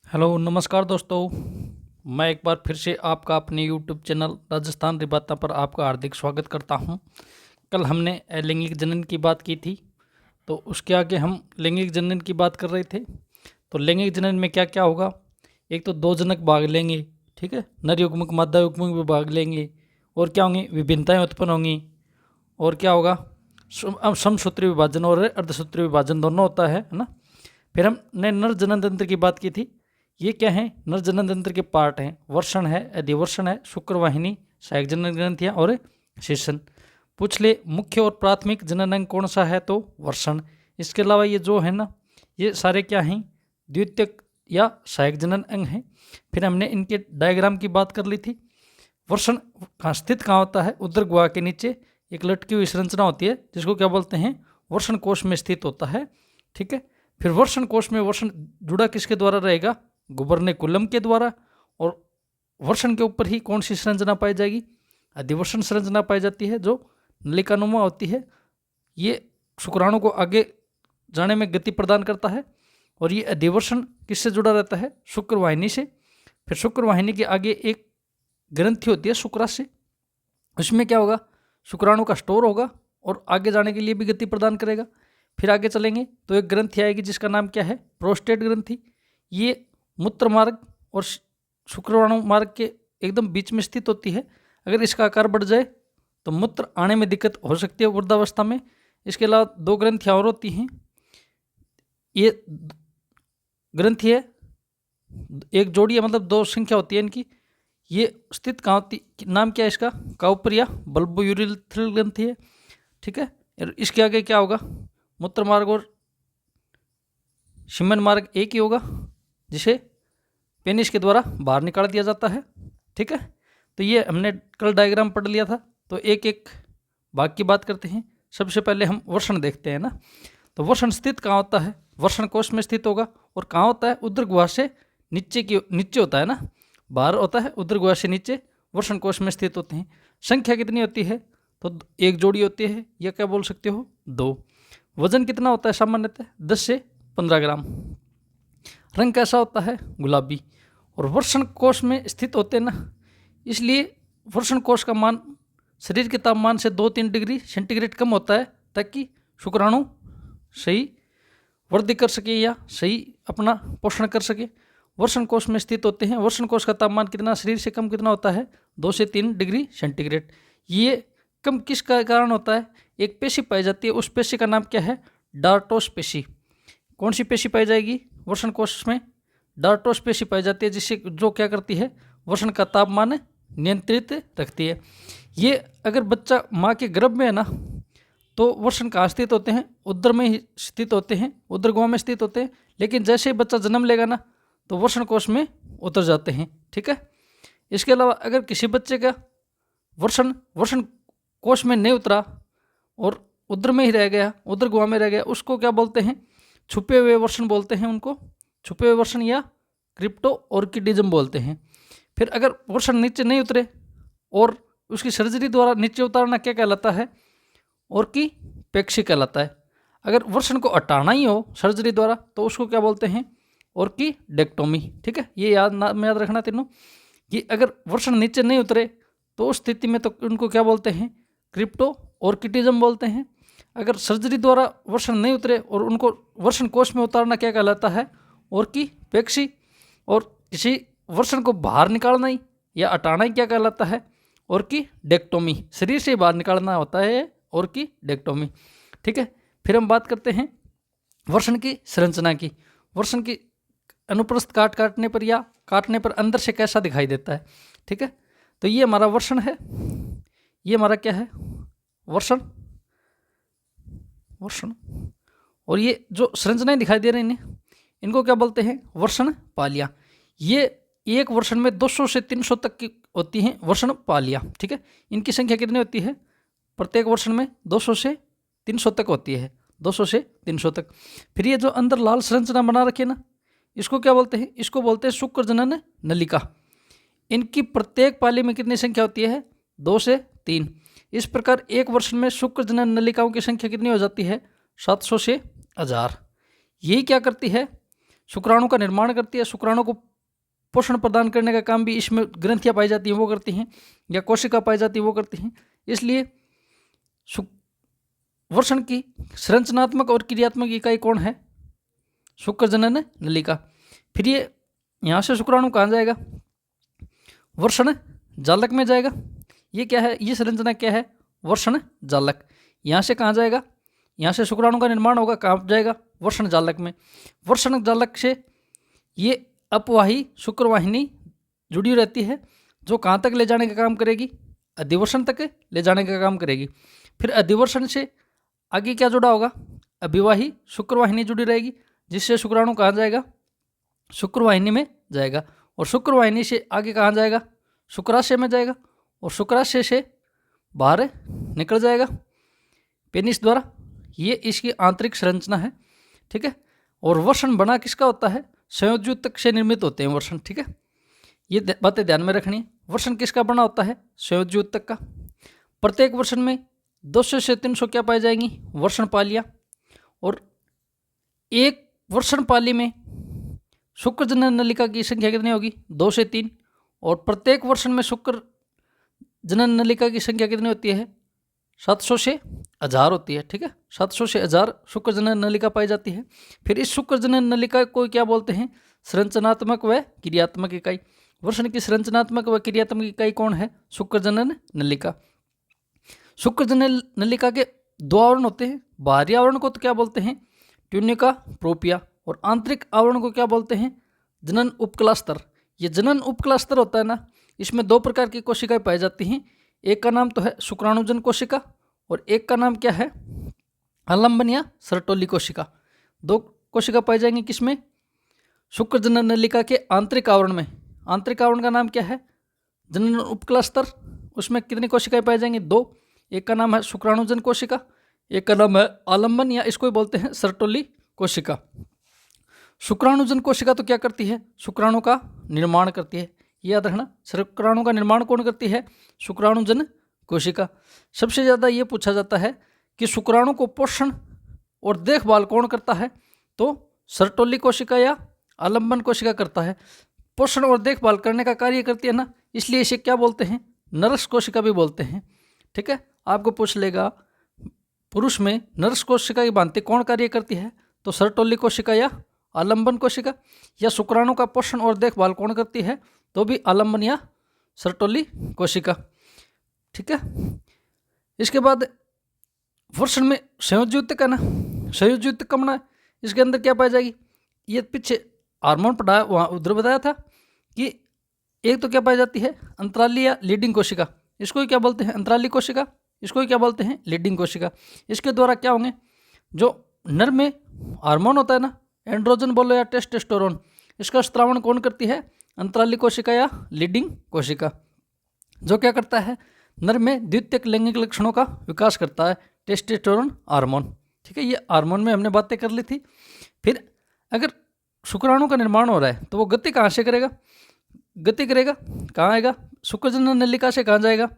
Hello नमस्कार दोस्तों। मैं एक बार फिर से आपका अपने यूट्यूब चैनल राजस्थान रिबाता पर आपका हार्दिक स्वागत करता हूं। कल हमने लैंगिक जनन की बात की थी, तो उसके आगे हम लैंगिक जनन की बात कर रहे थे। तो लैंगिक जनन में क्या क्या होगा? एक तो दो जनक भाग लेंगे, ठीक है, नर युग्मक मादा युग्मक भी भाग लेंगे। और क्या होंगी? विभिन्नताएं उत्पन्न होंगी। और क्या होगा? समसूत्री विभाजन और अर्धसूत्री विभाजन दोनों होता है ना। फिर हमने नर जनन तंत्र की बात की थी। ये क्या है? नर जनन तंत्र के पार्ट हैं। वर्षण है, अधिवर्षण है, शुक्रवाहिनी, सहायक जनन ग्रंथियां और शीर्षण। पूछ ले मुख्य और प्राथमिक जनन अंग कौन सा है? तो वर्षण। इसके अलावा ये जो है ना, ये सारे क्या हैं? द्वितीयक या सहायक जनन अंग हैं। फिर हमने इनके डायग्राम की बात कर ली थी। वर्षण कहाँ स्थित कहाँ होता है? उदर गुहा के नीचे एक लटकी हुई संरचना होती है जिसको क्या बोलते हैं? वर्षण कोश में स्थित होता है, ठीक है। फिर वर्षण कोश में वर्षण जुड़ा किसके द्वारा रहेगा? गुबर्नेकुलम के द्वारा। और वर्षण के ऊपर ही कौन सी संरचना पाई जाएगी? अधिवर्षण संरचना पाई जाती है, जो नलिकानुमा होती है। ये शुक्राणु को आगे जाने में गति प्रदान करता है। और ये अधिवर्षण किससे जुड़ा रहता है? शुक्रवाहिनी से। फिर शुक्रवाहिनी के आगे एक ग्रंथि होती है शुक्राशय। उसमें क्या होगा? शुक्राणु का स्टोर होगा और आगे जाने के लिए भी गति प्रदान करेगा। फिर आगे चलेंगे तो एक ग्रंथि आएगी जिसका नाम क्या है? प्रोस्टेट ग्रंथि। ये मूत्र मार्ग और शुक्राणु मार्ग के एकदम बीच में स्थित होती है। अगर इसका आकार बढ़ जाए तो मूत्र आने में दिक्कत हो सकती है वृद्धावस्था में। इसके अलावा दो ग्रंथियाँ और होती हैं। ये ग्रंथि है, एक जोड़ी है, मतलब दो संख्या होती है इनकी। ये स्थित कहाँ होती? नाम क्या है इसका? काउपर या बल्बोयूरिथ्रल ग्रंथि है, ठीक है। और इसके आगे क्या होगा? मूत्र मार्ग और शिमन मार्ग एक ही होगा, जिसे पेनिस के द्वारा बाहर निकाल दिया जाता है, ठीक है। तो ये हमने कल डायग्राम पढ़ लिया था। तो एक एक भाग की बात करते हैं। सबसे पहले हम वर्षण देखते हैं ना। तो वर्षण स्थित कहाँ होता है? वर्षण कोश में स्थित होगा। और कहाँ होता है? उदर गुहा से नीचे होता है ना, बाहर होता है। उदर गुहा से नीचे वर्षण कोश में स्थित होते हैं। संख्या कितनी होती है? तो एक जोड़ी होती है, या क्या बोल सकते हो? दो। वजन कितना होता है सामान्यतः? 10 से 15 ग्राम। रंग कैसा होता है? गुलाबी। और वर्षण कोश में स्थित होते हैं ना, इसलिए वर्षण कोश का मान शरीर के तापमान से 2-3 डिग्री सेंटीग्रेड कम होता है, ताकि शुक्राणु सही वृद्धि कर सके या सही अपना पोषण कर सके। वर्षण कोश में स्थित होते हैं। वर्षण कोश का तापमान कितना शरीर से कम कितना होता है? 2 से 3 डिग्री सेंटीग्रेड। ये कम किसका कारण होता है? एक पेशी पाई जाती है, उस पेशी का नाम क्या है? डार्टोस पेशी। कौन सी पेशी पाई जाएगी वर्षण कोश में? डार्टोस पेशी पाई जाती है, जिससे जो क्या करती है? वर्षण का तापमान नियंत्रित रखती है। ये अगर बच्चा माँ के गर्भ में है ना, तो वर्षण कहाँ स्थित होते हैं? उदर में ही स्थित होते हैं, उदर गुहा में स्थित होते हैं। लेकिन जैसे ही बच्चा जन्म लेगा ना, तो वर्षण कोश में उतर जाते हैं, ठीक है। इसके अलावा अगर किसी बच्चे का वर्षण कोश में नहीं उतरा और उदर में ही रह गया, उदर गुहा में रह गया, उसको क्या बोलते हैं? छुपे हुए वर्षण बोलते हैं उनको। छुपे हुए वर्षण या क्रिप्टो ऑर्किडिज्म बोलते हैं। फिर अगर वर्षण नीचे नहीं उतरे और उसकी सर्जरी द्वारा नीचे उतारना क्या कहलाता है? ऑर्किपेक्सी कहलाता है। अगर वर्षण को हटाना ही हो सर्जरी द्वारा, तो उसको क्या बोलते हैं? ऑर्किडेक्टोमी, ठीक है। ये नाम याद रखना तीनों, कि अगर वर्षण नीचे नहीं उतरे तो उस स्थिति में तो उनको क्या बोलते हैं? क्रिप्टो ऑर्किडिज्म बोलते हैं। अगर सर्जरी द्वारा वर्षण नहीं उतरे और उनको वर्षण कोश में उतारना क्या कहलाता है? ऑर्किपेक्सी। और किसी वर्षण को बाहर निकालना ही या हटाना ही क्या कहलाता है? ऑर्किडेक्टोमी। शरीर से बाहर निकालना होता है ऑर्किडेक्टोमी, ठीक है। फिर हम बात करते हैं वर्षण की संरचना की। वर्षण की अनुप्रस्थ काटने पर या काटने पर अंदर से कैसा दिखाई देता है, ठीक है। तो ये हमारा वर्षण है। ये हमारा क्या है? वर्षण। और ये जो संरचनाएं दिखाई दे रही हैं, इनको क्या बोलते हैं? वर्षण पालियाँ। ये एक वर्षण में 200 से 300 तक की होती हैं वर्षण पालियाँ, ठीक है। इनकी संख्या कितनी होती है? प्रत्येक वर्षण में 200 से 300 तक होती है, 200 से 300 तक। फिर ये जो अंदर लाल संरचना बना रखी है ना, इसको क्या बोलते हैं? इसको बोलते हैं शुक्र जनन नलिका। इनकी प्रत्येक पाली में कितनी संख्या होती है? 2 से 3। इस प्रकार एक वर्षण में शुक्र जनन नलिकाओं की संख्या कितनी हो जाती है? 700 से 1000। यही क्या करती है? शुक्राणु का निर्माण करती है, शुक्राणु को पोषण प्रदान करने का काम भी इसमें ग्रंथियाँ पाई जाती हैं वो करती हैं, या कोशिका पाई जाती है वो करती हैं। इसलिए वृषण की संरचनात्मक और क्रियात्मक इकाई कौन है? शुक्र जनन नलिका। फिर ये यहाँ से शुक्राणु कहाँ जाएगा? वृषण जालक में जाएगा। ये क्या है? ये संरचना क्या है? वृषण जालक। यहाँ से कहाँ जाएगा? यहाँ से शुक्राणु का निर्माण होगा, कहाँ जाएगा? वृषण जालक में। वृषण जालक से ये अपवाही शुक्रवाहिनी जुड़ी रहती है, जो कहाँ तक ले जाने का काम करेगी? अधिवृषण तक ले जाने का काम करेगी। फिर अधिवृषण से आगे क्या जुड़ा होगा? अभिवाही शुक्रवाहिनी जुड़ी रहेगी, जिससे शुक्राणु कहाँ जाएगा? शुक्रवाहिनी में जाएगा। और शुक्रवाहिनी से आगे कहाँ जाएगा? शुक्राशय में जाएगा, और शुक्राशय से बाहर निकल जाएगा पेनिस द्वारा। ये इसकी आंतरिक संरचना है, ठीक है। और वृषण बना किसका होता है? संयोजूतक से निर्मित होते हैं वृषण, ठीक है। ये बातें ध्यान में रखनी है। वृषण किसका बना होता है? संयोजूतक का। प्रत्येक वृषण में 200 से 300 क्या पाई जाएंगी? वृषण पालियाँ। और एक वृषण पाली में शुक्र जनन नलिका की संख्या कितनी होगी? 2 से 3। और प्रत्येक वृषण में शुक्र जनन नलिका की संख्या कितनी होती है? 700 से 1000 होती है, ठीक है। 700 से 1000 शुक्र जनन नलिका पाई जाती है। फिर इस शुक्र जनन नलिका को क्या बोलते हैं? संरचनात्मक व क्रियात्मक इकाई। वृषण की संरचनात्मक व क्रियात्मक इकाई कौन है? शुक्र जनन नलिका। शुक्र जनन नलिका के 2 आवरण होते हैं। बाहरी आवरण को तो क्या बोलते हैं? ट्यूनिका प्रोपिया। और आंतरिक आवरण को क्या बोलते हैं? जनन उपकला स्तर। ये जनन उपकला स्तर होता है ना, इसमें 2 प्रकार की कोशिकाएं पाई जाती हैं। एक का नाम तो है शुक्राणुजन कोशिका, और एक का नाम क्या है? आलंबन या सर्टोली कोशिका। 2 कोशिका पाई जाएंगी किसमें? शुक्र जनन नलिका के आंतरिक आवरण में। आंतरिक आवरण का नाम क्या है? जनन उपकला स्तर। उसमें कितनी कोशिकाएं पाई जाएंगी? 2। एक का नाम है शुक्राणुजन कोशिका, एक का नाम है आलंबन या इसको बोलते हैं सर्टोली कोशिका। शुक्राणुजन कोशिका तो क्या करती है? शुक्राणु का निर्माण करती है। याद रखना, शुक्राणु का निर्माण कौन करती है? शुक्राणुजन कोशिका। सबसे ज़्यादा ये पूछा जाता है कि शुक्राणु को पोषण और देखभाल कौन करता है? तो सर्टोली कोशिका या आलंबन कोशिका करता है। पोषण और देखभाल करने का कार्य करती है ना, इसलिए इसे क्या बोलते हैं? नरस कोशिका भी बोलते हैं, ठीक है। आपको पूछ लेगा पुरुष में नरस कोशिका की भांति कौन कार्य करती है? तो सर्टोली कोशिका या आलंबन कोशिका। या शुक्राणु का पोषण और देखभाल कौन करती है? तो भी आलंबन या सर्टोली कोशिका, ठीक है। इसके बाद वृषण में संयोजूतक है ना, संयोजूतक का बना, इसके अंदर क्या पाई जाएगी? ये पीछे हार्मोन पढ़ाया, वहाँ उधर बताया था कि एक तो क्या पाई जाती है? अंतराली या लीडिंग कोशिका। इसको ही क्या बोलते हैं? अंतराली कोशिका। इसको ही क्या बोलते हैं? लीडिंग कोशिका। इसके द्वारा क्या होंगे? जो नर में हार्मोन होता है ना, एंड्रोजन बोलो या टेस्टोस्टेरोन, इसका स्त्रावण कौन करती है? अंतराली कोशिका या लीडिंग कोशिका। जो क्या करता है? नर में द्वितीयक लैंगिक लक्षणों का विकास करता है, टेस्टोस्टेरोन हार्मोन, ठीक है। ये हार्मोन में हमने बातें कर ली थी। फिर अगर शुक्राणु का निर्माण हो रहा है तो वो गति कहाँ से करेगा? गति करेगा कहाँ आएगा? शुक्र जनन नलिका से कहाँ जाएगा?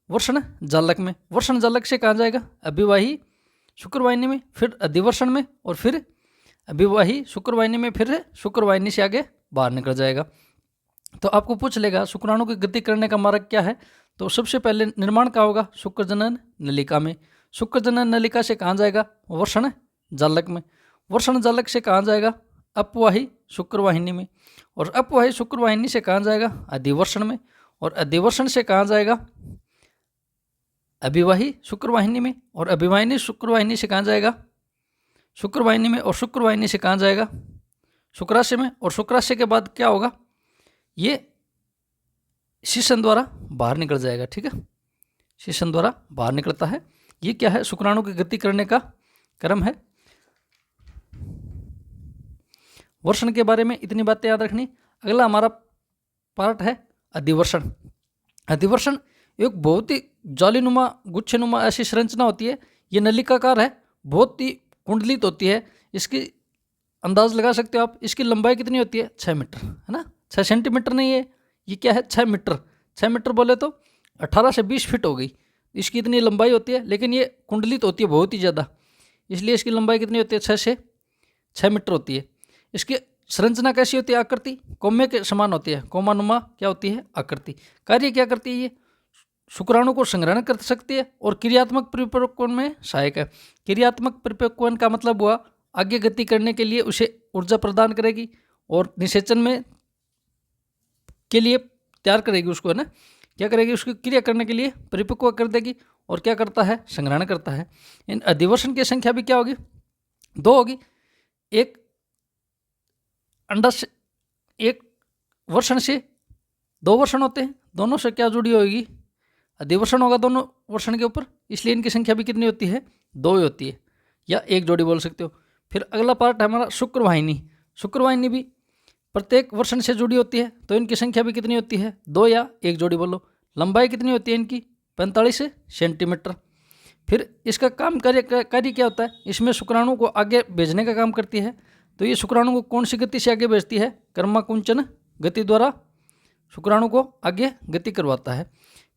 वृषण जालक में। वृषण जालक से कहाँ जाएगा? अभिवाही शुक्रवाहिनी में, फिर अधिवृषण में, और फिर अभिवाही शुक्रवाहिनी में, फिर शुक्रवाहिनी से आगे बाहर निकल जाएगा। तो आपको पूछ लेगा शुक्राणु की गति करने का मार्ग क्या है? तो सबसे पहले निर्माण कहाँ होगा? शुक्र जनन नलिका में। शुक्र जनन नलिका से कहाँ जाएगा? वृषण जालक में। वृषण जालक से कहाँ जाएगा? अपवाही शुक्रवाहिनी में। और अपवाही शुक्रवाहिनी से कहाँ जाएगा? अधिवृषण में। और अधिवृषण से कहाँ जाएगा? अभिवाही शुक्रवाहिनी में। और अभिवाहिनी शुक्रवाहिनी से कहाँ जाएगा? शुक्रवाहिनी में। और शुक्रवाहिनी से कहाँ जाएगा? शुक्राशय में। और शुक्राशय के बाद क्या होगा? ये शीशन द्वारा बाहर निकल जाएगा, ठीक है। शीशन द्वारा बाहर निकलता है। ये क्या है? शुक्राणु की गति करने का क्रम है। वर्षण के बारे में इतनी बातें याद रखनी। अगला हमारा पार्ट है अधिवर्षण। अधिवर्षण एक बहुत ही जालीनुमा गुच्छेनुमा ऐसी संरचना होती है। ये नलिकाकार है, बहुत ही कुंडलित होती है। इसकी अंदाज लगा सकते हो आप। इसकी लंबाई कितनी होती है? 6 मीटर, है ना। 6 सेंटीमीटर नहीं है, ये क्या है? 6 मीटर। 6 मीटर बोले तो 18 से 20 फीट हो गई। इसकी इतनी लंबाई होती है, लेकिन ये कुंडलित होती है बहुत ही ज़्यादा, इसलिए इसकी लंबाई कितनी होती है? 6 से 6 मीटर होती है। इसके संरचना कैसी होती है? आकृति कोमे के समान होती है, कोमानुमा क्या होती है? आकृति। कार्य क्या करती है? ये शुक्राणु को संग्रहण कर सकती है और क्रियात्मक परिपक्वन में सहायक है। क्रियात्मक परिपक्वन का मतलब हुआ आगे गति करने के लिए उसे ऊर्जा प्रदान करेगी और निषेचन में के लिए तैयार करेगी उसको, है ना। क्या करेगी? उसकी क्रिया करने के लिए परिपक्व कर देगी और क्या करता है? संग्रहण करता है। इन अधिवर्षण की संख्या भी क्या होगी? 2 होगी। एक अंडाशय, एक वर्षण से 2 वर्षण होते हैं, दोनों से क्या जुड़ी होगी? अधिवर्षण होगा दोनों वर्षण के ऊपर, इसलिए इनकी संख्या भी कितनी होती है? 2 ही होती है, या एक जोड़ी बोल सकते हो। फिर अगला पार्ट है हमारा शुक्रवाहिनी। शुक्रवाहिनी भी प्रत्येक वर्षण से जुड़ी होती है, तो इनकी संख्या भी कितनी होती है? 2 या एक जोड़ी बोलो। लंबाई कितनी होती है इनकी? 45 सेंटीमीटर। फिर इसका कार्य क्या होता है? इसमें शुक्राणु को आगे भेजने का काम करती है। तो ये शुक्राणु को कौन सी गति से आगे भेजती है? कर्माकुंचन गति द्वारा शुक्राणु को आगे गति करवाता है।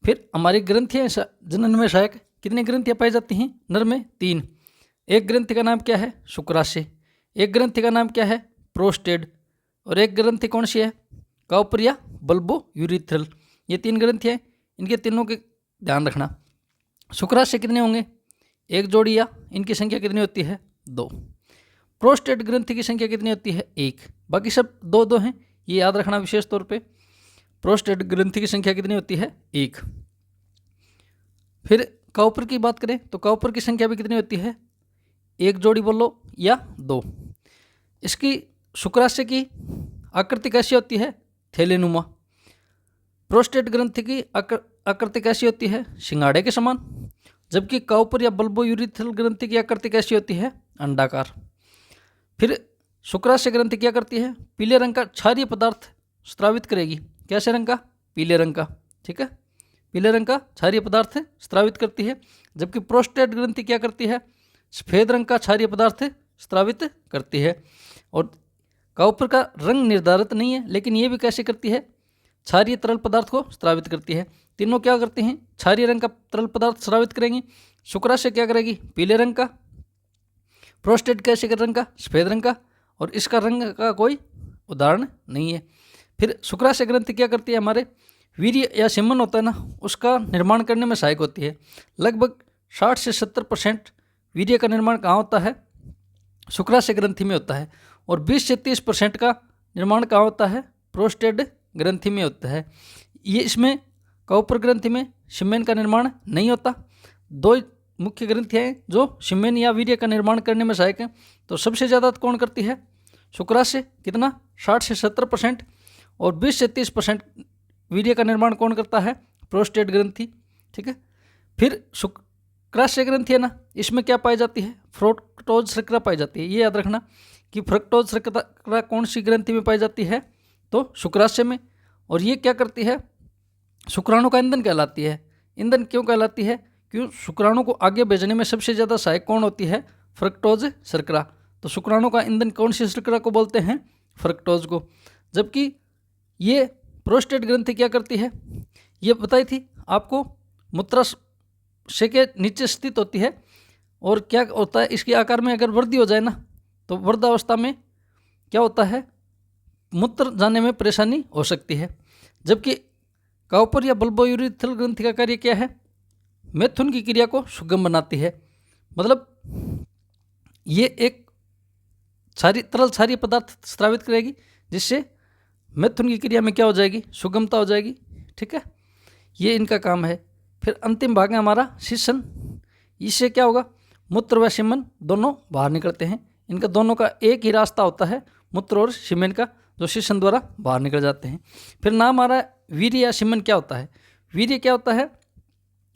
फिर हमारी ग्रंथियाँ जनन में सहायक कितनी ग्रंथियाँ पाई जाती हैं? नर में 3। एक ग्रंथि का नाम क्या है? शुक्राशय। एक ग्रंथि का नाम क्या है? प्रोस्टेट। और एक ग्रंथि कौन सी है? काउपर या बल्बो यूरिथ्रल। ये 3 ग्रंथियाँ हैं, इनके तीनों के ध्यान रखना। शुक्राशय कितने होंगे? एक जोड़ी, या इनकी संख्या कितनी होती है? 2। प्रोस्टेट ग्रंथि की संख्या कितनी होती है? 1। बाकी सब 2-2 हैं, ये याद रखना विशेष तौर पे। प्रोस्टेट ग्रंथि की संख्या कितनी होती है? 1। फिर काउपर की बात करें तो काउपर की संख्या भी कितनी होती है? एक जोड़ी बोलो या 2। इसकी शुक्राशय की आकृति कैसी होती है? थैलेनुमा। प्रोस्टेट ग्रंथि की आकृति कैसी होती है? सिंगाड़े के समान। जबकि काउपर या बल्बो यूरिथ्रल ग्रंथि की आकृति कैसी होती है? अंडाकार। फिर शुक्राशय ग्रंथि क्या करती है? पीले रंग का क्षारीय पदार्थ स्रावित करेगी। कैसे रंग का? पीले रंग का, ठीक है। पीले रंग का क्षारीय पदार्थ स्रावित करती है। जबकि प्रोस्टेट ग्रंथि क्या करती है? सफेद रंग का क्षारीय पदार्थ स्रावित करती है। और काउपर का रंग निर्धारित नहीं है, लेकिन ये भी कैसे करती है? क्षारीय तरल पदार्थ को स्रावित करती है। तीनों क्या करते हैं? क्षारीय रंग का तरल पदार्थ स्रावित करेंगे। शुक्राशय क्या करेगी? पीले रंग का। प्रोस्टेट कैसे रंग का? सफेद रंग का। और इसका रंग का कोई उदाहरण नहीं है। फिर शुक्राशय ग्रंथि क्या करती है? हमारे वीर्य या सीमन होता है ना, उसका निर्माण करने में सहायक होती है। लगभग 60 से 70% वीर्य का निर्माण कहाँ होता है? शुक्राशय ग्रंथि में होता है। और 20 से 30% का निर्माण कहाँ होता है? प्रोस्टेट ग्रंथि में होता है। ये इसमें काउपर ग्रंथि में सीमेन का निर्माण नहीं होता। 2 मुख्य ग्रंथियाँ हैं जो सीमेन या वीर्य का निर्माण करने में सहायक हैं। तो सबसे ज़्यादा कौन करती है? शुक्राशय। कितना? 60 से 70%। और 20 से 30% वीर्य का निर्माण कौन करता है? प्रोस्टेट ग्रंथि, ठीक है। फिर शुक्राशय ग्रंथि है ना, इसमें क्या पाई जाती है? फ्रुक्टोज शर्करा पाई जाती है। ये याद रखना कि फ्रुक्टोज शर्करा कौन सी ग्रंथि में पाई जाती है? तो शुक्राशय में। और ये क्या करती है? शुक्राणु का ईंधन कहलाती है। ईंधन क्यों कहलाती है? क्यों? शुक्राणु को आगे भेजने में सबसे ज़्यादा सहायक कौन होती है? फ्रुक्टोज शर्करा। तो शुक्राणु का ईंधन कौन सी शर्करा को बोलते हैं? फ्रुक्टोज को। जबकि ये प्रोस्टेट ग्रंथि क्या करती है? ये बताई थी आपको, मूत्राशय के नीचे स्थित होती है। और क्या होता है? इसके आकार में अगर वृद्धि हो जाए ना, तो वृद्धावस्था में क्या होता है? मूत्र जाने में परेशानी हो सकती है। जबकि काउपर या बल्बो यूरिथ्रल ग्रंथि का कार्य क्या है? मैथुन की क्रिया को सुगम बनाती है। मतलब ये एक तरल क्षारीय पदार्थ स्रावित करेगी, जिससे मैथुन की क्रिया में क्या हो जाएगी? सुगमता हो जाएगी, ठीक है। ये इनका काम है। फिर अंतिम भाग है हमारा शीशन। इससे क्या होगा? मूत्र व सीमन दोनों बाहर निकलते हैं। इनका दोनों का एक ही रास्ता होता है, मूत्र और सीमन का, जो शीशन द्वारा बाहर निकल जाते हैं। फिर नाम आ रहा है वीर्य या सीमन। क्या होता है वीर्य? क्या होता है?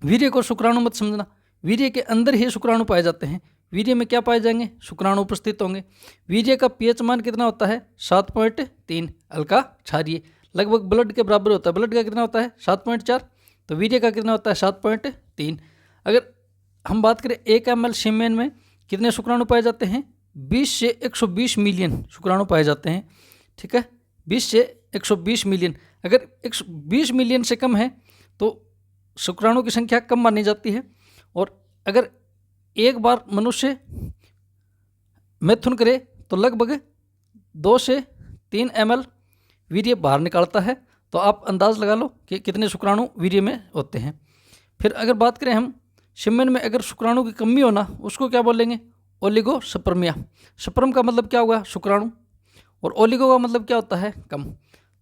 वीर्य को शुक्राणु मत समझना। वीर्य के अंदर ही शुक्राणु पाए जाते हैं। वीर्य में क्या पाए जाएंगे? शुक्राणु उपस्थित होंगे। वीर्य का पीएच मान कितना होता है? 7.3। हल्का क्षारीय, लगभग ब्लड के बराबर होता है। ब्लड का कितना होता है? 7.4। तो वीर्य का कितना होता है? 7.3। अगर हम बात करें 1 ml सीमेन में कितने शुक्राणु पाए जाते हैं? 20 से 120 मिलियन शुक्राणु पाए जाते हैं, ठीक है। 20 से 120 मिलियन। अगर 120 मिलियन से कम है तो शुक्राणु की संख्या कम मानी जाती है। और अगर एक बार मनुष्य मैथुन करे तो लगभग 2 से 3 ml वीर्य बाहर निकालता है। तो आप अंदाज लगा लो कि कितने शुक्राणु वीर्य में होते हैं। फिर अगर बात करें हम सेमेन में अगर शुक्राणु की कमी होना, उसको क्या बोलेंगे? ओलिगोस्पर्मिया। स्पर्म का मतलब क्या हुआ? शुक्राणु, और ओलिगो का मतलब क्या होता है? कम।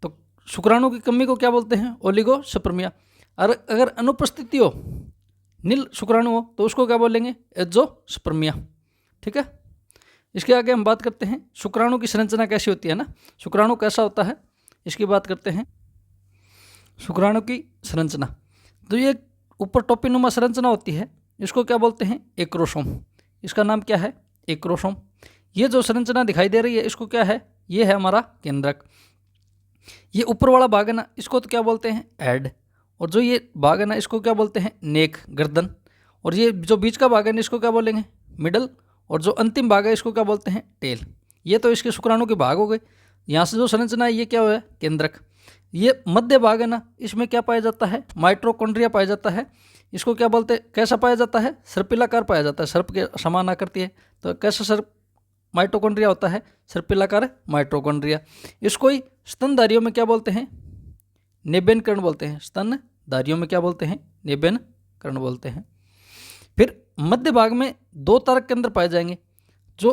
तो शुक्राणु की कमी को क्या बोलते हैं? ओलिगोस्पर्मिया। और अगर अनुपस्थिति हो, नील शुक्राणु हो, तो उसको क्या बोलेंगे? एज़ोस्पर्मिया। ठीक है। इसके आगे हम बात करते हैं शुक्राणु की संरचना कैसी होती है ना, शुक्राणु कैसा होता है, इसकी बात करते हैं। शुक्राणु की संरचना, तो ये ऊपर टोपीनुमा संरचना होती है, इसको क्या बोलते हैं? एक्रोसोम। इसका नाम क्या है? एक्रोसोम। ये जो संरचना दिखाई दे रही है, इसको क्या है? ये है हमारा केंद्रक। ये ऊपर वाला भाग है ना, इसको तो क्या बोलते हैं? हेड। और जो ये भाग है ना, इसको क्या बोलते हैं? नेक, गर्दन। और ये जो बीच का भाग है ना, इसको क्या बोलेंगे? मिडल। और जो अंतिम भाग है, इसको क्या बोलते हैं? टेल। ये तो इसके शुक्राणु के भाग हो गए। यहाँ से जो संरचना है, ये क्या हुआ है? केंद्रक। ये मध्य भाग है ना, इसमें क्या पाया जाता है? माइटोकॉन्ड्रिया पाया जाता है। इसको क्या बोलते हैं? कैसा पाया जाता है? सर्पिलाकार पाया जाता है, सर्प के समान आकृति है। तो कैसा सर्प माइटोकॉन्ड्रिया होता है? सर्पिलाकार माइटोकॉन्ड्रिया। इसको ही स्तनधारियों में क्या बोलते हैं? नेबेन कर्ण बोलते हैं। स्तनधारियों में क्या बोलते हैं? नेबेन कर्ण बोलते हैं। फिर मध्य भाग में 2 तारक केंद्र पाए जाएंगे। जो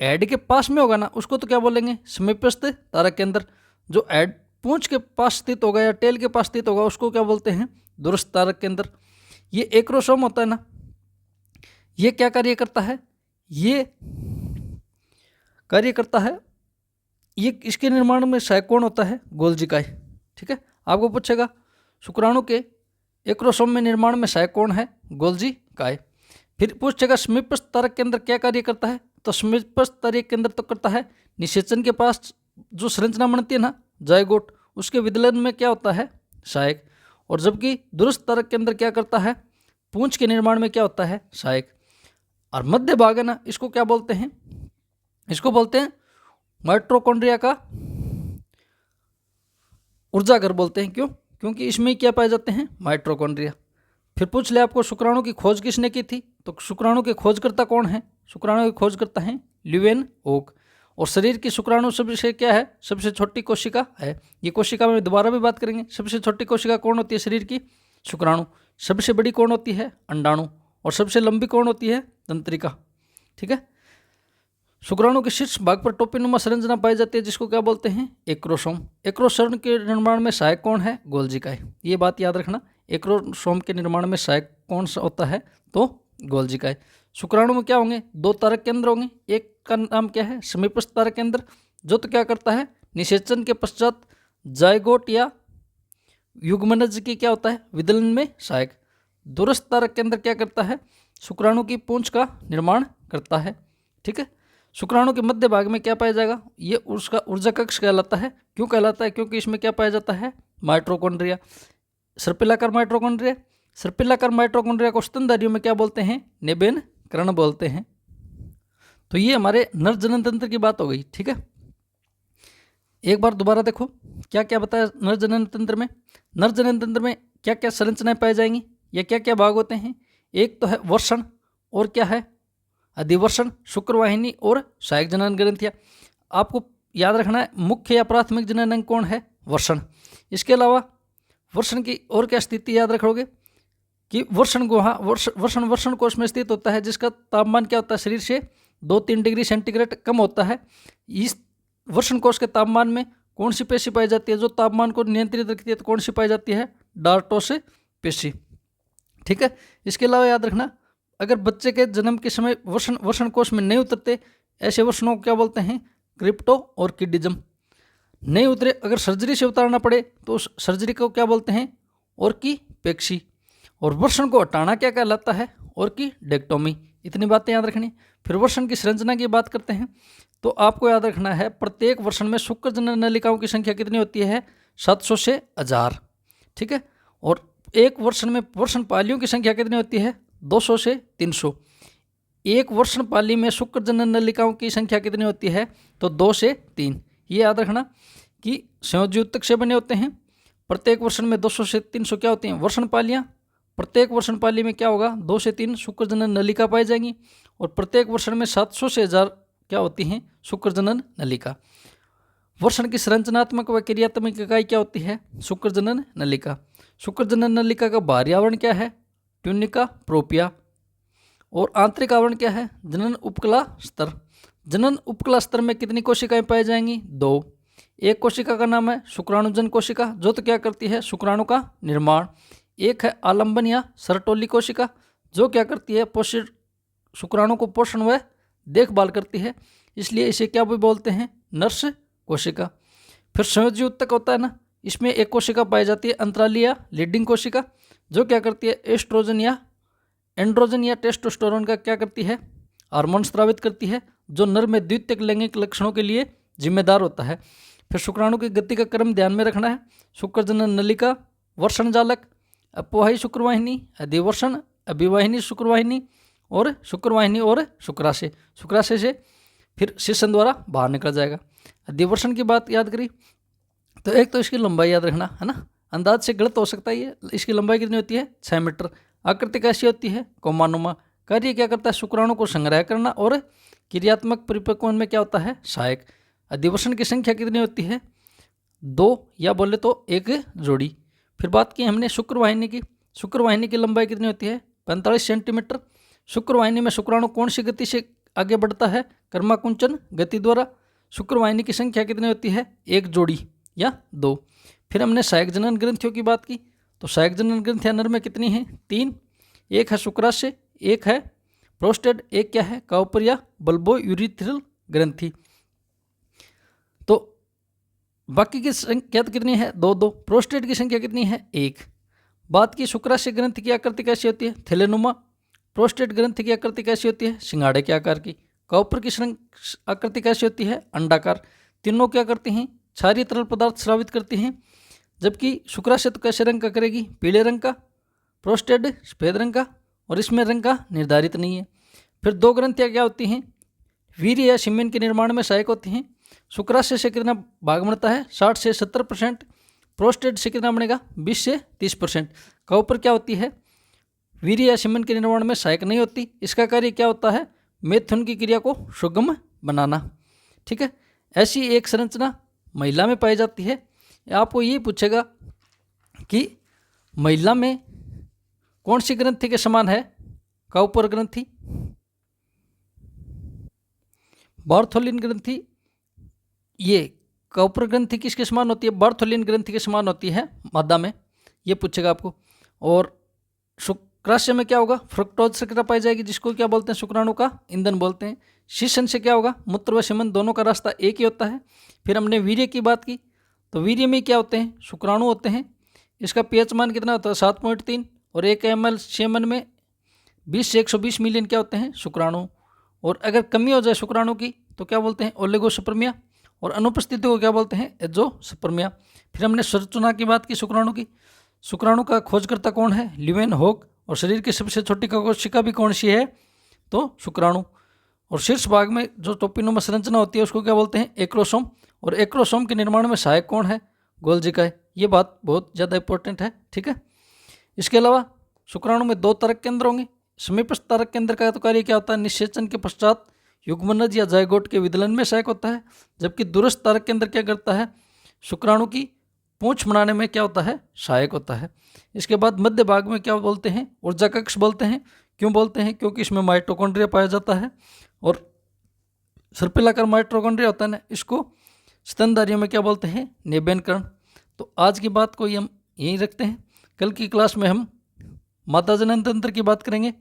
हेड के पास में होगा ना, उसको तो क्या बोलेंगे? समीपस्थ तारक केंद्र। जो हेड पूंछ के पास स्थित होगा या टेल के पास स्थित होगा, उसको क्या बोलते हैं? दूरस्थ तारक केंद्र। ये एक्रोसोम होता है ना, ये क्या कार्य करता है? ये कार्य करता है, ये इसके निर्माण में सहायक कौन होता है? गोल्जी काय। ठीक है। आपको पूछेगा शुक्राणु के एक्रोसोम में निर्माण में सहायक कौन है? गोल्जी काय। फिर पूछेगा समीपस्थ तारक केंद्र क्या कार्य करता है? तो समीपस्थ तारक केंद्र तो करता है निषेचन के पास जो संरचना बनती है ना, जायगोट, उसके विदलन में क्या होता है? सहायक। और जबकि दूरस्थ तारक केंद्र क्या करता है? पूंछ के निर्माण में क्या होता है? सहायक। और मध्य भाग है ना, इसको क्या बोलते हैं? इसको बोलते हैं माइटोकॉन्ड्रिया का ऊर्जाघर बोलते हैं। क्यों? क्योंकि इसमें क्या पाए जाते हैं? माइटोकॉन्ड्रिया। फिर पूछ ले आपको शुक्राणु की खोज किसने की थी? तो शुक्राणु के खोजकर्ता कौन है? शुक्राणु के खोजकर्ता हैं ल्यूवेनहोक। और शरीर की शुक्राणु सबसे क्या है? सबसे छोटी कोशिका है। ये कोशिका में दोबारा भी बात करेंगे। सबसे छोटी कोशिका कौन होती है शरीर की? शुक्राणु। सबसे बड़ी कौन होती है? अंडाणु। और सबसे लंबी कौन होती है? तंत्रिका। ठीक है। शुक्राणु के शीर्ष भाग पर टोपीनुमा संरचना पाई जाती है, जिसको क्या बोलते हैं? एक्रोसोम। एक्रोसोम के निर्माण में सहायक कौन है? गोल्जी काय। ये बात याद रखना, एक्रोसोम के निर्माण में सहायक कौन सा होता है? तो गोल्जी काय। शुक्राणु में क्या होंगे? 2 तारक केंद्र होंगे। एक का नाम क्या है? समीपस्थ तारक केंद्र, जो तो क्या करता है? निषेचन के पश्चात जायगोट या युग्मनज की क्या होता है? विदलन में सहायक। दूरस्थ तारक केंद्र क्या करता है? शुक्राणु की पूंछ का निर्माण करता है। ठीक है। शुक्राणु के मध्य भाग में क्या पाया जाएगा? ये उसका ऊर्जा कक्ष कहलाता है। क्यों कहलाता है? क्योंकि इसमें क्या पाया जाता है? माइटोकॉन्ड्रिया। सर्पिलाकार माइटोकॉन्ड्रिया। सर्पिलाकार माइटोकॉन्ड्रिया को स्तनधारियों में क्या बोलते हैं? नेबेन कर्ण बोलते हैं। तो ये हमारे नर जनन तंत्र की बात हो गई। ठीक है। एक बार दोबारा देखो क्या क्या बताया नर जनन तंत्र में। नर जनन तंत्र में क्या क्या संरचनाएं पाई जाएंगी या क्या क्या भाग होते हैं? एक तो है वर्षण, और क्या है? अधिवर्षण, शुक्रवाहिनी और सहायक जनन ग्रंथियाँ। आपको याद रखना है मुख्य या प्राथमिक जनन अंग कौन है? वर्षण। इसके अलावा वर्षण की और क्या स्थिति याद रखोगे कि वर्षण गुहा वर्षण कोश में स्थित होता है, जिसका तापमान क्या होता है? शरीर से 2-3 डिग्री सेंटीग्रेड कम होता है। इस वर्षण कोश के तापमान में कौन सी पेशी पाई जाती है जो तापमान को नियंत्रित रखती है? तो कौन सी पाई जाती है? डार्टोस पेशी। ठीक है। इसके अलावा याद रखना, अगर बच्चे के जन्म के समय वर्षण कोश में नहीं उतरते, ऐसे वर्षणों को क्या बोलते हैं? क्रिप्टो और किडिज्म। नहीं उतरे, अगर सर्जरी से उतारना पड़े तो उस सर्जरी को क्या बोलते हैं? ऑर्कीपेक्सी। और वर्षण को हटाना क्या कहलाता है? ऑर्कीडेक्टोमी। इतनी बातें याद रखनी। फिर वर्षण की संरचना की बात करते हैं, तो आपको याद रखना है प्रत्येक वर्षण में शुक्र जनन नलिकाओं की संख्या कितनी होती है? 700 से 1000। ठीक है। और एक वर्षण में वर्षण पालियों की संख्या कितनी होती है? 200 से 300। एक वर्षण पाली में शुक्र जनन नलिकाओं की संख्या कितनी होती है? तो 2 से 3। ये याद रखना कि संयोजी उत्तक से बने होते हैं। प्रत्येक वर्षण में 200 से 300 क्या होती हैं? वर्षण पालियाँ। प्रत्येक वर्षण पाली में क्या होगा? 2 से 3 शुक्र जनन नलिका पाई जाएंगी। और प्रत्येक वर्षण में 700 से 1000 क्या होती हैं? शुक्र जनन नलिका। वृषण की संरचनात्मक व क्रियात्मक इकाई क्या होती है? शुक्रजनन नलिका। शुक्रजनन नलिका का बाहरी आवरण क्या है? ट्यूनिका प्रोपिया। और आंतरिक आवरण क्या है? जनन उपकला स्तर। जनन उपकला स्तर में कितनी कोशिकाएं पाई जाएंगी? 2। एक कोशिका का नाम है शुक्राणुजन कोशिका, जो तो क्या करती है? शुक्राणु का निर्माण। एक है आलंबन या सरटोली कोशिका, जो क्या करती है? पोषित शुक्राणु को पोषण व देखभाल करती है, इसलिए इसे क्या भी बोलते हैं? नर्स कोशिका। फिर संयोजी उत्तक होता है ना, इसमें एक कोशिका पाई जाती है अंतराली या लीडिंग कोशिका, जो क्या करती है? एस्ट्रोजन या एंड्रोजन या टेस्टोस्टेरोन का क्या करती है? हार्मोन स्रावित करती है, जो नर में द्वितीयक लैंगिक लक्षणों के लिए जिम्मेदार होता है। फिर शुक्राणु की गति का क्रम ध्यान में रखना है। शुक्रजनन नलिका, वर्षण जालक, अपोवाही शुक्रवाहिनी, अधिवर्षण, अभिवाहिनी शुक्रवाहिनी और शुक्रवाहिनी और शुक्राशय। शुक्राशय से फिर शिशन द्वारा बाहर निकल जाएगा। अधिवर्षण की बात याद करी तो एक तो इसकी लंबाई याद रखना है ना, अंदाज से गलत हो सकता है ये। इसकी लंबाई कितनी होती है? 6 मीटर। आकृति कैसी होती है? कोमानुमा। कार्य क्या करता है? शुक्राणु को संग्रह करना और क्रियात्मक परिपक्वन में क्या होता है? सहायक। अधिवर्षण की संख्या कितनी होती है? 2 या बोले तो 1 जोड़ी। फिर बात की हमने शुक्रवाहिनी की। शुक्रवाहिनी की लंबाई कितनी होती है? 45 सेंटीमीटर। शुक्रवाहिनी में शुक्राणु कौन सी गति से आगे बढ़ता है? कर्माकुंचन गति द्वारा। शुक्रवाहिनी की संख्या कितनी होती है? 1 जोड़ी या 2। फिर हमने सहायक जनन ग्रंथियों की बात की, तो सहायक जनन ग्रंथियां नर में कितनी हैं? 3। एक है शुक्राशय, एक है प्रोस्टेट, एक क्या है? काउपर या बल्बो यूरिथ्रल ग्रंथि। तो बाकी की संख्या कितनी है? 2। प्रोस्टेट की संख्या कितनी है? 1। बात की शुक्राशय ग्रंथि की आकृति कैसी होती है? थैलेनुमा। प्रोस्टेट ग्रंथि की आकृति कैसी होती है? सिंगाड़े के आकार की। काउपर की आकृति कैसी होती है? अंडाकार। तीनों क्या करती हैं? क्षारीय तरल पदार्थ स्रावित करती हैं। जबकि शुक्राशय तो कैसे रंग का करेगी? पीले रंग का। प्रोस्टेट सफेद रंग का, और इसमें रंग का निर्धारित नहीं है। फिर 2 ग्रंथियाँ क्या होती हैं? वीर्य या सीमेन के निर्माण में सहायक होती हैं। शुक्राशय से कितना भाग बनता है? 60 से 70%। प्रोस्टेट से कितना बनेगा? 20 से 30%। काउपर क्या होती है? वीर्य या सीमेन के निर्माण में सहायक नहीं होती। इसका कार्य क्या होता है? मैथुन की क्रिया को सुगम बनाना। ठीक है, ऐसी एक संरचना महिला में पाई जाती है। आपको ये पूछेगा कि महिला में कौन सी ग्रंथि के समान है? काउपर ग्रंथि, बार्थोलिन ग्रंथि। ये काउपर ग्रंथि किसके समान होती है? बार्थोलिन ग्रंथि के समान होती है मादा में, ये पूछेगा आपको। और शुक्राशय में क्या होगा? फ्रुक्टोज शर्करा पाई जाएगी, जिसको क्या बोलते हैं? शुक्राणु का ईंधन बोलते हैं। शिशन से क्या होगा? मूत्र व सेमन दोनों का रास्ता एक ही होता है। फिर हमने वीर्य की बात की, तो वीर्य में क्या होते हैं? शुक्राणु होते हैं। इसका पीएच मान कितना होता है? 7.3। और 1 ml सेमन में 20 से 120 मिलियन क्या होते हैं? शुक्राणु। और अगर कमी हो जाए शुक्राणु की तो क्या बोलते हैं? ओलिगोस्पर्मिया। और अनुपस्थिति को क्या बोलते हैं? एजोस्पर्मिया। फिर हमने संरचना की बात की शुक्राणु की। शुक्राणु का खोजकर्ता कौन है? ल्यूवेन होक। और शरीर की सबसे छोटी कोशिका भी कौन सी है? तो शुक्राणु। और शीर्ष भाग में जो टोपिनुमा संरचना होती है उसको क्या बोलते हैं? एक्रोसोम। और एक्रोसोम के निर्माण में सहायक कौन है? गोल्जिका। ये बात बहुत ज़्यादा इंपॉर्टेंट है। ठीक है, इसके अलावा शुक्राणु में 2 तारक केंद्र होंगे। समीपस्थ तारक केंद्र का तो कार्य क्या होता है? निषेचन के पश्चात युग्मनज या जायगोट के विदलन में सहायक होता है। जबकि दूरस्थ तारक केंद्र क्या करता है? शुक्राणु की पूंछ बनाने में क्या होता है? सहायक होता है। इसके बाद मध्य भाग में क्या बोलते हैं? ऊर्जा कक्ष बोलते हैं। क्यों बोलते हैं? क्योंकि इसमें माइटोकॉन्ड्रिया पाया जाता है। और सर्पिलाकार माइटोकॉन्ड्रिया होता है ना, इसको स्तनधारियों में क्या बोलते हैं? निबेन कर्ण। तो आज की बात को हम यहीं रखते हैं। कल की क्लास में हम माता जनन तंत्र की बात करेंगे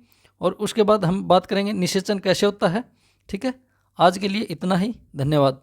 और उसके बाद हम बात करेंगे निषेचन कैसे होता है। ठीक है, आज के लिए इतना ही। धन्यवाद।